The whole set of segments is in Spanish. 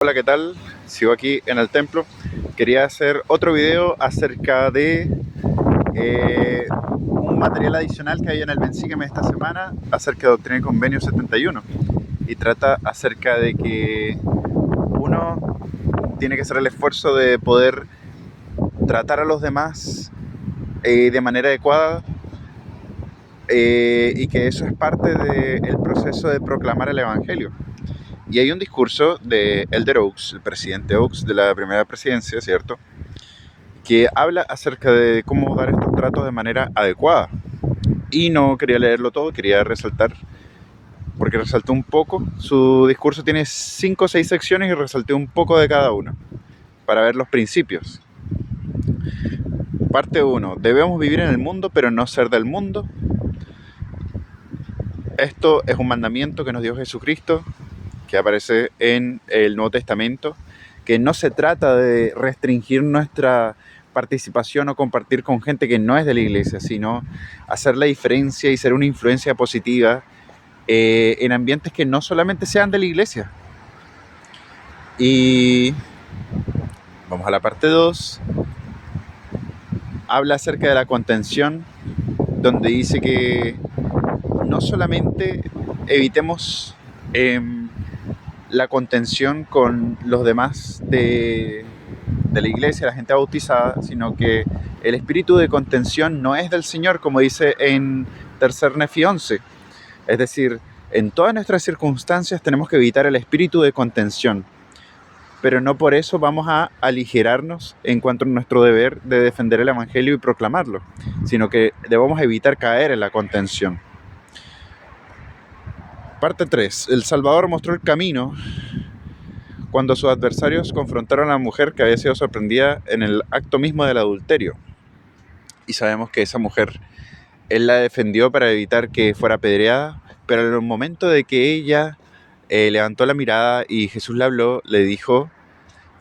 Hola, ¿qué tal? Sigo aquí en el templo. Quería hacer otro video acerca de un material adicional que hay en el Bensígueme esta semana acerca de Doctrina y Convenio 71, y trata acerca de que uno tiene que hacer el esfuerzo de poder tratar a los demás de manera adecuada, y que eso es parte del proceso de proclamar el Evangelio. Y hay un discurso de Elder Oaks, el presidente Oaks de la primera presidencia, ¿cierto?, que habla acerca de cómo dar estos tratos de manera adecuada. Y no quería leerlo todo, quería resaltar, porque resalté un poco. Su discurso tiene 5 o 6 secciones y resalté un poco de cada una, para ver los principios. Parte 1. Debemos vivir en el mundo, pero no ser del mundo. Esto es un mandamiento que nos dio Jesucristo, que aparece en el Nuevo Testamento, que no se trata de restringir nuestra participación o compartir con gente que no es de la iglesia, sino hacer la diferencia y ser una influencia positiva en ambientes que no solamente sean de la iglesia. Y vamos a la parte 2. Habla acerca de la contención, donde dice que no solamente evitemos la contención con los demás de la iglesia, la gente bautizada, sino que el espíritu de contención no es del Señor, como dice en 3 Nefi 11. Es decir, en todas nuestras circunstancias tenemos que evitar el espíritu de contención, pero no por eso vamos a aligerarnos en cuanto a nuestro deber de defender el Evangelio y proclamarlo, sino que debemos evitar caer en la contención. Parte 3. El Salvador mostró el camino cuando sus adversarios confrontaron a la mujer que había sido sorprendida en el acto mismo del adulterio. Y sabemos que esa mujer, él la defendió para evitar que fuera apedreada, pero en el momento de que ella levantó la mirada y Jesús le habló, le dijo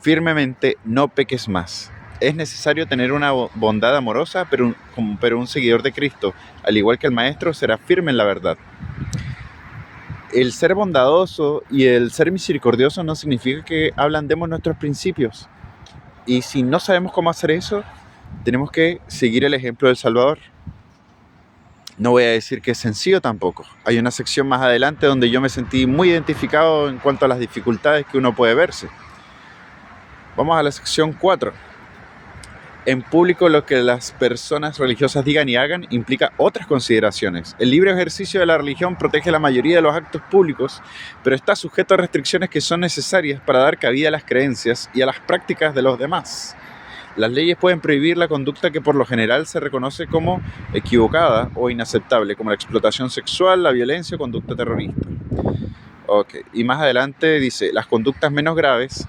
firmemente: no peques más. Es necesario tener una bondad amorosa, pero un seguidor de Cristo, al igual que el Maestro, será firme en la verdad. El ser bondadoso y el ser misericordioso no significa que ablandemos nuestros principios. Y si no sabemos cómo hacer eso, tenemos que seguir el ejemplo del Salvador. No voy a decir que es sencillo tampoco. Hay una sección más adelante donde yo me sentí muy identificado en cuanto a las dificultades que uno puede verse. Vamos a la sección 4. En público, lo que las personas religiosas digan y hagan implica otras consideraciones. El libre ejercicio de la religión protege la mayoría de los actos públicos, pero está sujeto a restricciones que son necesarias para dar cabida a las creencias y a las prácticas de los demás. Las leyes pueden prohibir la conducta que por lo general se reconoce como equivocada o inaceptable, como la explotación sexual, la violencia o conducta terrorista. Okay. Y más adelante dice: las conductas menos graves,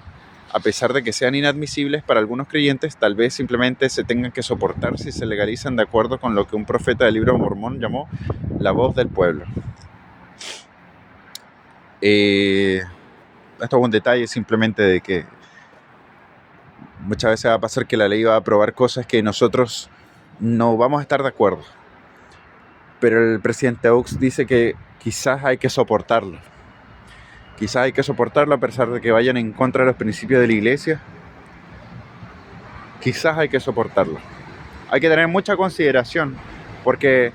a pesar de que sean inadmisibles para algunos creyentes, tal vez simplemente se tengan que soportar si se legalizan de acuerdo con lo que un profeta del libro Mormón llamó la voz del pueblo. Esto es un detalle simplemente de que muchas veces va a pasar que la ley va a aprobar cosas que nosotros no vamos a estar de acuerdo. Pero el presidente Oaks dice que quizás hay que soportarlo. Quizás hay que soportarlo a pesar de que vayan en contra de los principios de la iglesia. Quizás hay que soportarlo. Hay que tener mucha consideración, porque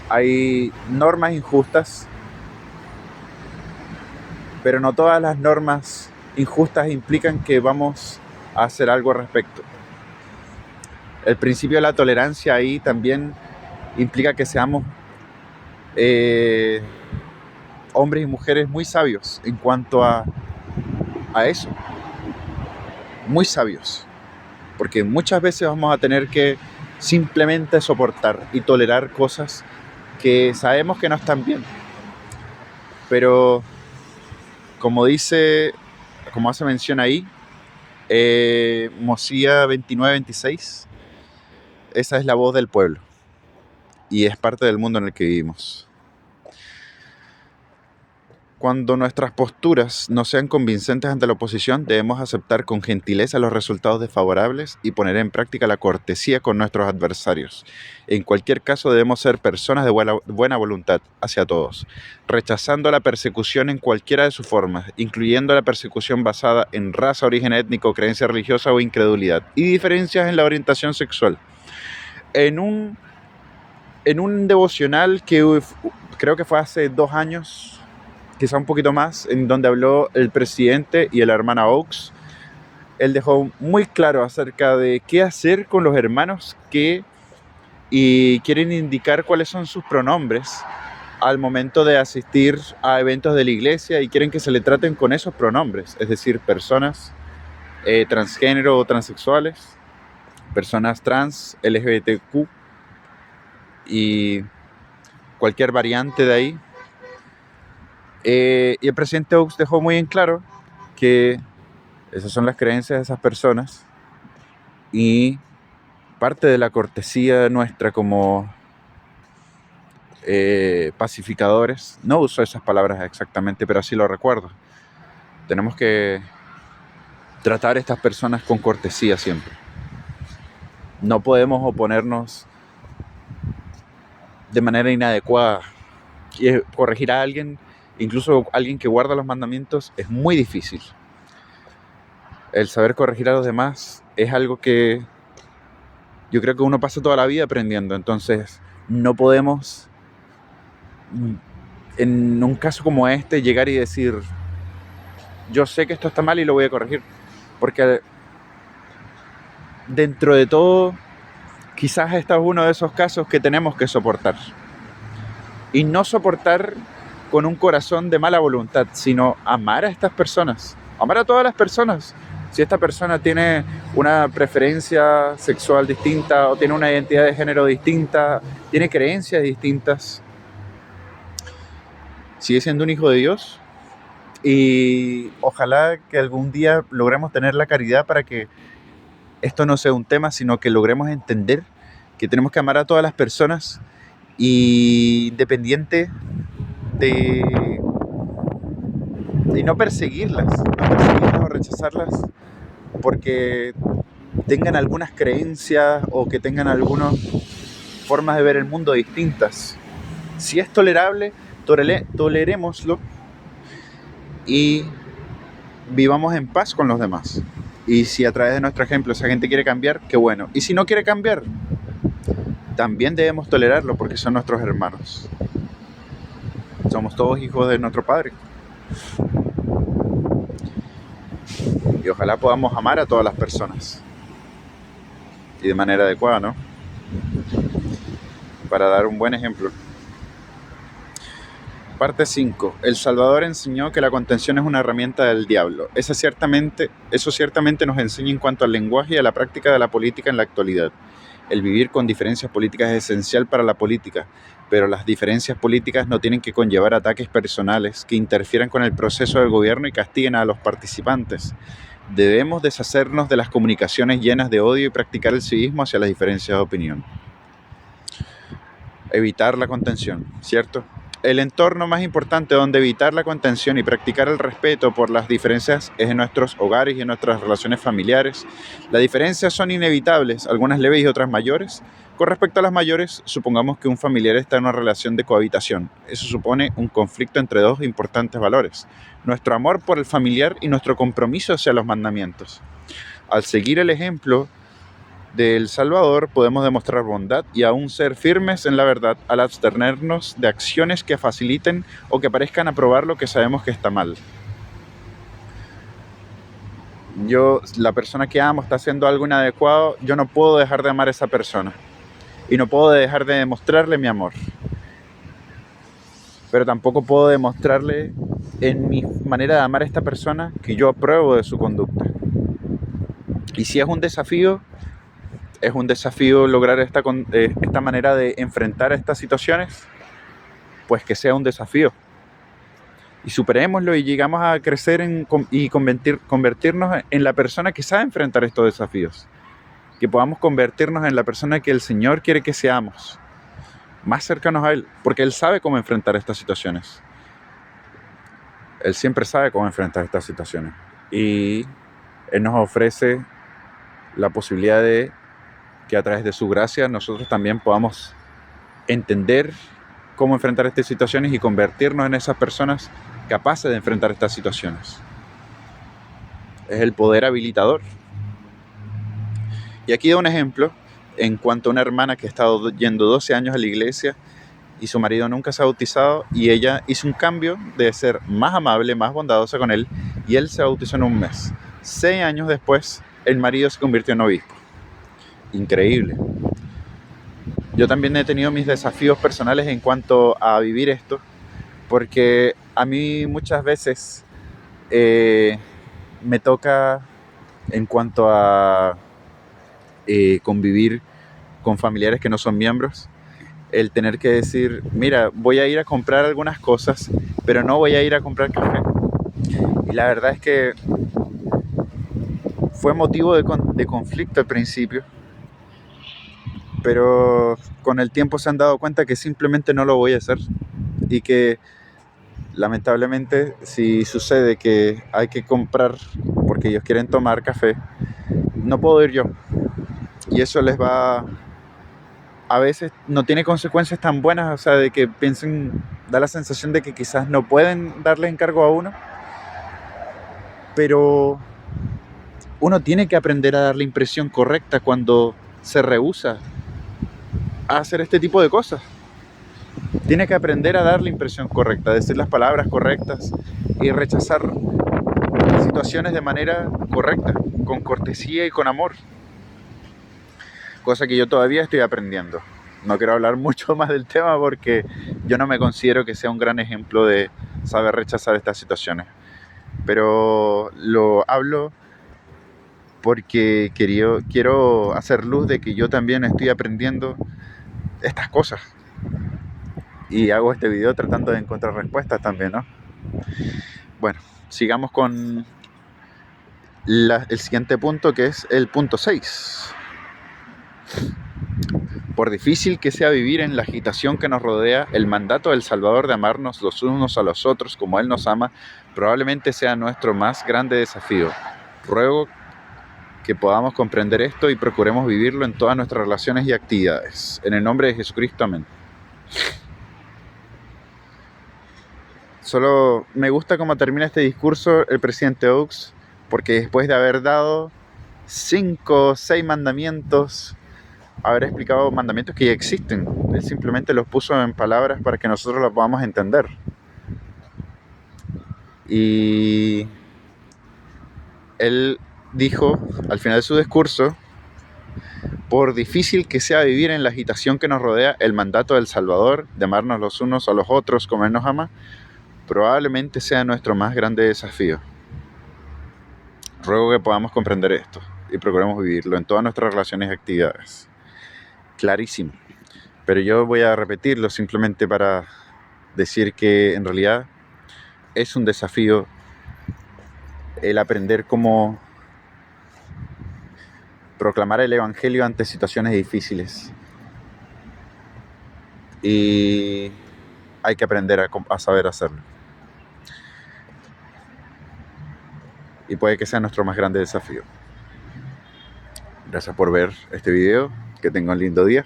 hay normas injustas, pero no todas las normas injustas implican que vamos a hacer algo al respecto. El principio de la tolerancia ahí también implica que seamos hombres y mujeres muy sabios en cuanto a eso. Muy sabios. Porque muchas veces vamos a tener que simplemente soportar y tolerar cosas que sabemos que no están bien. Pero como hace mención ahí, Mosía 29-26, esa es la voz del pueblo y es parte del mundo en el que vivimos. Cuando nuestras posturas no sean convincentes ante la oposición, debemos aceptar con gentileza los resultados desfavorables y poner en práctica la cortesía con nuestros adversarios. En cualquier caso, debemos ser personas de buena voluntad hacia todos, rechazando la persecución en cualquiera de sus formas, incluyendo la persecución basada en raza, origen étnico, creencia religiosa o incredulidad, y diferencias en la orientación sexual. En un devocional que creo que fue hace 2 años, quizá un poquito más, en donde habló el presidente y la hermana Oaks, él dejó muy claro acerca de qué hacer con los hermanos que quieren indicar cuáles son sus pronombres al momento de asistir a eventos de la iglesia y quieren que se le traten con esos pronombres, es decir, personas transgénero o transexuales, personas trans, LGBTQ y cualquier variante de ahí. Y el presidente Oaks dejó muy en claro que esas son las creencias de esas personas y parte de la cortesía nuestra como pacificadores, no uso esas palabras exactamente, pero así lo recuerdo. Tenemos que tratar a estas personas con cortesía siempre. No podemos oponernos de manera inadecuada. Y corregir a alguien, incluso alguien que guarda los mandamientos, es muy difícil. El saber corregir a los demás es algo que yo creo que uno pasa toda la vida aprendiendo. Entonces no podemos, en un caso como este, llegar y decir yo sé que esto está mal y lo voy a corregir, porque dentro de todo quizás este es uno de esos casos que tenemos que soportar, y no soportar con un corazón de mala voluntad, sino amar a estas personas, amar a todas las personas. Si esta persona tiene una preferencia sexual distinta o tiene una identidad de género distinta, tiene creencias distintas, sigue siendo un hijo de Dios. Y ojalá que algún día logremos tener la caridad para que esto no sea un tema, sino que logremos entender que tenemos que amar a todas las personas, y independiente de no perseguirlas o rechazarlas porque tengan algunas creencias o que tengan algunas formas de ver el mundo distintas. Si es tolerable, tolerémoslo y vivamos en paz con los demás. Y si a través de nuestro ejemplo esa gente quiere cambiar, qué bueno. Y si no quiere cambiar, también debemos tolerarlo porque son nuestros hermanos. Somos todos hijos de nuestro Padre. Y ojalá podamos amar a todas las personas. Y de manera adecuada, ¿no? Para dar un buen ejemplo. Parte 5. El Salvador enseñó que la contención es una herramienta del diablo. Eso ciertamente nos enseña en cuanto al lenguaje y a la práctica de la política en la actualidad. El vivir con diferencias políticas es esencial para la política, pero las diferencias políticas no tienen que conllevar ataques personales que interfieran con el proceso del gobierno y castiguen a los participantes. Debemos deshacernos de las comunicaciones llenas de odio y practicar el civismo hacia las diferencias de opinión. Evitar la contención, ¿cierto? El entorno más importante donde evitar la contención y practicar el respeto por las diferencias es en nuestros hogares y en nuestras relaciones familiares. Las diferencias son inevitables, algunas leves y otras mayores. Con respecto a las mayores, supongamos que un familiar está en una relación de cohabitación. Eso supone un conflicto entre dos importantes valores: nuestro amor por el familiar y nuestro compromiso hacia los mandamientos. Al seguir el ejemplo del Salvador, podemos demostrar bondad y aún ser firmes en la verdad al abstenernos de acciones que faciliten o que parezcan aprobar lo que sabemos que está mal. La persona que amo está haciendo algo inadecuado, yo no puedo dejar de amar a esa persona y no puedo dejar de demostrarle mi amor, pero tampoco puedo demostrarle en mi manera de amar a esta persona que yo apruebo de su conducta. Y si es un desafío lograr esta manera de enfrentar estas situaciones, pues que sea un desafío. Y superémoslo y llegamos a crecer y convertirnos en la persona que sabe enfrentar estos desafíos. Que podamos convertirnos en la persona que el Señor quiere que seamos, más cercanos a Él, porque Él sabe cómo enfrentar estas situaciones. Él siempre sabe cómo enfrentar estas situaciones. Y Él nos ofrece la posibilidad de que a través de su gracia nosotros también podamos entender cómo enfrentar estas situaciones y convertirnos en esas personas capaces de enfrentar estas situaciones. Es el poder habilitador. Y aquí da un ejemplo en cuanto a una hermana que ha estado yendo 12 años a la iglesia y su marido nunca se ha bautizado, y ella hizo un cambio de ser más amable, más bondadosa con él, y él se bautizó en un mes. 6 años después, el marido se convirtió en obispo. Increíble. Yo también he tenido mis desafíos personales en cuanto a vivir esto, porque a mí muchas veces me toca, en cuanto a convivir con familiares que no son miembros, el tener que decir, mira, voy a ir a comprar algunas cosas, pero no voy a ir a comprar café. Y la verdad es que fue motivo de conflicto al principio, pero con el tiempo se han dado cuenta que simplemente no lo voy a hacer, y que lamentablemente si sucede que hay que comprar porque ellos quieren tomar café, no puedo ir yo. Y eso les va, a veces no tiene consecuencias tan buenas, o sea, de que piensen, da la sensación de que quizás no pueden darle encargo a uno, pero uno tiene que aprender a dar la impresión correcta cuando se rehúsa a hacer este tipo de cosas. Tiene que aprender a dar la impresión correcta, decir las palabras correctas y rechazar situaciones de manera correcta, con cortesía y con amor. Cosa que yo todavía estoy aprendiendo. No quiero hablar mucho más del tema porque yo no me considero que sea un gran ejemplo de saber rechazar estas situaciones. Pero lo hablo porque quiero hacer luz de que yo también estoy aprendiendo estas cosas. Y hago este video tratando de encontrar respuestas también, ¿no? Bueno, sigamos con el siguiente punto, que es el punto 6. Por difícil que sea vivir en la agitación que nos rodea, el mandato del Salvador de amarnos los unos a los otros como Él nos ama, probablemente sea nuestro más grande desafío. Ruego que podamos comprender esto y procuremos vivirlo en todas nuestras relaciones y actividades. En el nombre de Jesucristo, amén. Solo me gusta cómo termina este discurso el presidente Oaks, porque después de haber dado 5 o 6 mandamientos, haber explicado mandamientos que ya existen, él simplemente los puso en palabras para que nosotros los podamos entender. Y él dijo al final de su discurso: por difícil que sea vivir en la agitación que nos rodea, el mandato del Salvador de amarnos los unos a los otros como Él nos ama, probablemente sea nuestro más grande desafío. Ruego que podamos comprender esto y procuremos vivirlo en todas nuestras relaciones y actividades. Clarísimo. Pero yo voy a repetirlo simplemente para decir que en realidad es un desafío el aprender cómo proclamar el Evangelio ante situaciones difíciles. Y hay que aprender a saber hacerlo. Y puede que sea nuestro más grande desafío. Gracias por ver este video. Que tengan un lindo día.